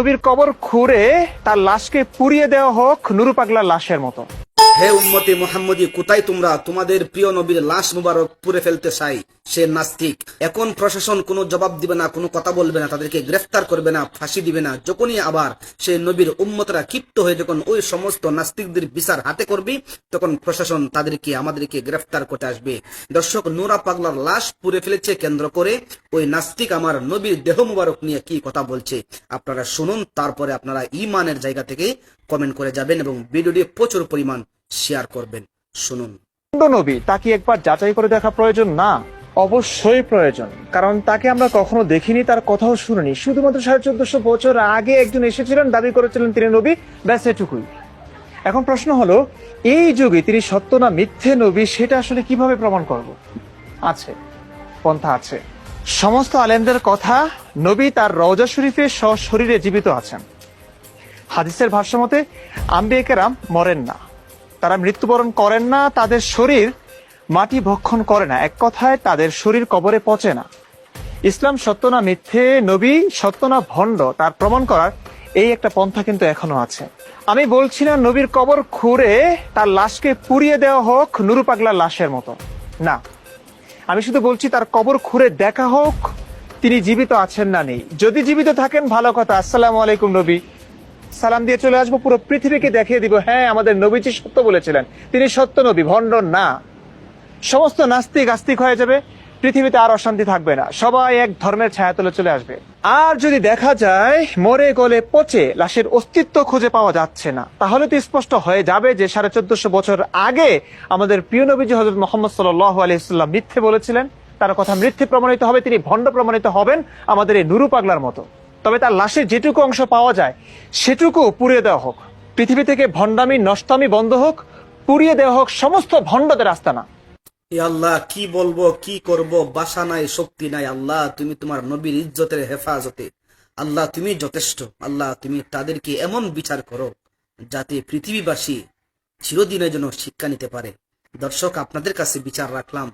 নবীর কবর খুঁড়ে তার লাশকে পুড়িয়ে দেওয়া হোক নুরু পাগলার লাশের মতো। হে উম্মতে মুহাম্মদী, কোথায় তোমরা? তোমাদের প্রিয় নবীর লাশ মুবারক পুড়ে ফেলতে চাই, সে নাস্তিক। এখন প্রশাসন কোনো জবাব দিবে না, কোনো কথা বলবে না, তাদেরকে গ্রেফতার করবে না, ফাঁসি দিবে না। যখনই আবার সেই নবীর উম্মতরা ক্ষিপ্ত হয়ে যখন ওই সমস্ত নাস্তিকদের বিচার হাতে করবি, তখন প্রশাসন তাদেরকে আমাদেরকে গ্রেফতার করতে আসবে। দর্শক, নুরা পাগলার লাশ পুড়ে ফেলেছে কেন্দ্র করে ওই নাস্তিক আমার নবীর দেহ মুবারক নিয়ে কি কথা বলছে আপনারা শুনুন, তারপরে আপনারা ঈমানের জায়গা থেকে কমেন্ট করে যাবেন এবং ভিডিওটি প্রচুর পরিমাণ শেয়ার করবেন। শুনুন। নবী তাকে একবার যাচাই করে দেখা প্রয়োজন না? অবশ্যই প্রয়োজন, কারণ তাকে আমরা কখনো দেখিনি, তার কথাও শুনিনি। শুধুমাত্র 1450 বছর আগে একজন এসেছিলেন, দাবি করেছিলেন তিনি নবী, ব্যাস এটুকুই। এখন প্রশ্ন হলো, এই যুগে তিনি সত্য না মিথ্যে নবী, সেটা আসলে কিভাবে প্রমাণ করব? আছে, পন্থা আছে। সমস্ত আলেমদের কথা, নবী তার রওজা শরীফে সশরীরে জীবিত আছেন। হাদিসের ভাষ্য মতে আম্বিয়া কেরাম মরেন না, তারা মৃত্যুবরণ করেন না, তাদের শরীর মাটি ভক্ষণ করে না, এক কথায় তাদের শরীর কবরে পচে না। ইসলাম সত্য না মিথ্যে, নবী সত্য না ভণ্ড, তার প্রমাণ করার এই একটা পন্থা কিন্তু এখনো আছে। আমি বলছি না নবীর কবর খুঁড়ে তার লাশকে পুড়িয়ে দেওয়া হোক নুরু পাগলার লাশের মতো, না। আমি শুধু বলছি তার কবর খুঁড়ে দেখা হোক তিনি জীবিত আছেন না নেই। যদি জীবিত থাকেন ভালো কথা, আসসালামু আলাইকুম নবী, সালাম দিয়ে চলে আসবো, পুরো পৃথিবীকে দেখিয়ে দিব, হ্যাঁ আমাদের নবীজি সত্য বলেছিলেন, তিনি সত্য নবী, ভণ্ড না। সমস্ত নাস্তিক আস্তিক হয়ে যাবে, পৃথিবীতে আর অশান্তি থাকবে না, সবাই এক ধর্মের ছায়াতলে চলে আসবে। আর যদি দেখা যায় মরে গলে পচে লাশের অস্তিত্ব খুঁজে পাওয়া যাচ্ছে না, তাহলে তো স্পষ্ট হয়ে যাবে যে 1450 বছর আগে আমাদের প্রিয় নবীজি হযরত মুহাম্মদ সাল্লাল্লাহু আলাইহি ওয়াসাল্লাম মিথ্যে বলেছিলেন, তার কথা মিথ্যে প্রমাণিত হবে, তিনি ভণ্ড প্রমাণিত হবেন আমাদের এই নুরু পাগলার মতো। তবে তার লাশের যেটুকু অংশ পাওয়া যায় সেটুকু পুড়িয়ে দেওয়া হোক, পৃথিবী থেকে ভণ্ডামি নষ্টামি বন্ধ হোক, পুড়িয়ে দেওয়া হোক সমস্ত ভণ্ডদের আস্তানা। আল্লাহ, কি বলবো, কি করব, বাসা নাই, শক্তি নাই। আল্লাহ, তুমি তোমার নবীর ইজ্জতের হেফাজতে, আল্লাহ তুমি যথেষ্ট। আল্লাহ, তুমি তাদেরকে এমন বিচার করো যাতে পৃথিবীবাসী চিরদিনের জন্য শিক্ষা নিতে পারে। দর্শক, আপনাদের কাছে বিচার রাখলাম,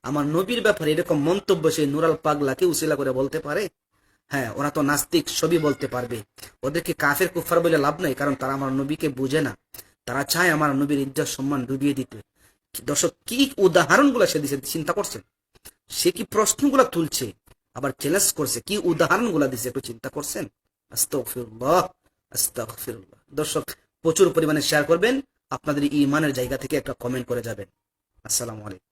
আমার নবীর ব্যাপারে এরকম মন্তব্য সেই নুরাল পাগলাকে উসিলা করে বলতে পারে? হ্যাঁ, ওরা তো নাস্তিক, সবই বলতে পারবে। ওদেরকে কাফের কুফার বলে লাভ নাই, কারণ তারা আমার নবীকে বুঝে না। তারা চায় আমার নবীর ইজ্জত সম্মান ডুবিয়ে দিতে। দর্শক, কি উদাহরণগুলো সে দিচ্ছে চিন্তা করছেন? সে কি প্রশ্নগুলা তুলছে, আবার চ্যালেঞ্জ করছে, কি উদাহরণগুলা দিচ্ছে একটু চিন্তা করছেন? আস্তাগফিরুল্লাহ, আস্তাগফিরুল্লাহ। দর্শক, প্রচুর পরিমাণে শেয়ার করবেন, আপনাদের ঈমানের জায়গা থেকে একটা কমেন্ট করে যাবেন। আসসালামু আলাইকুম।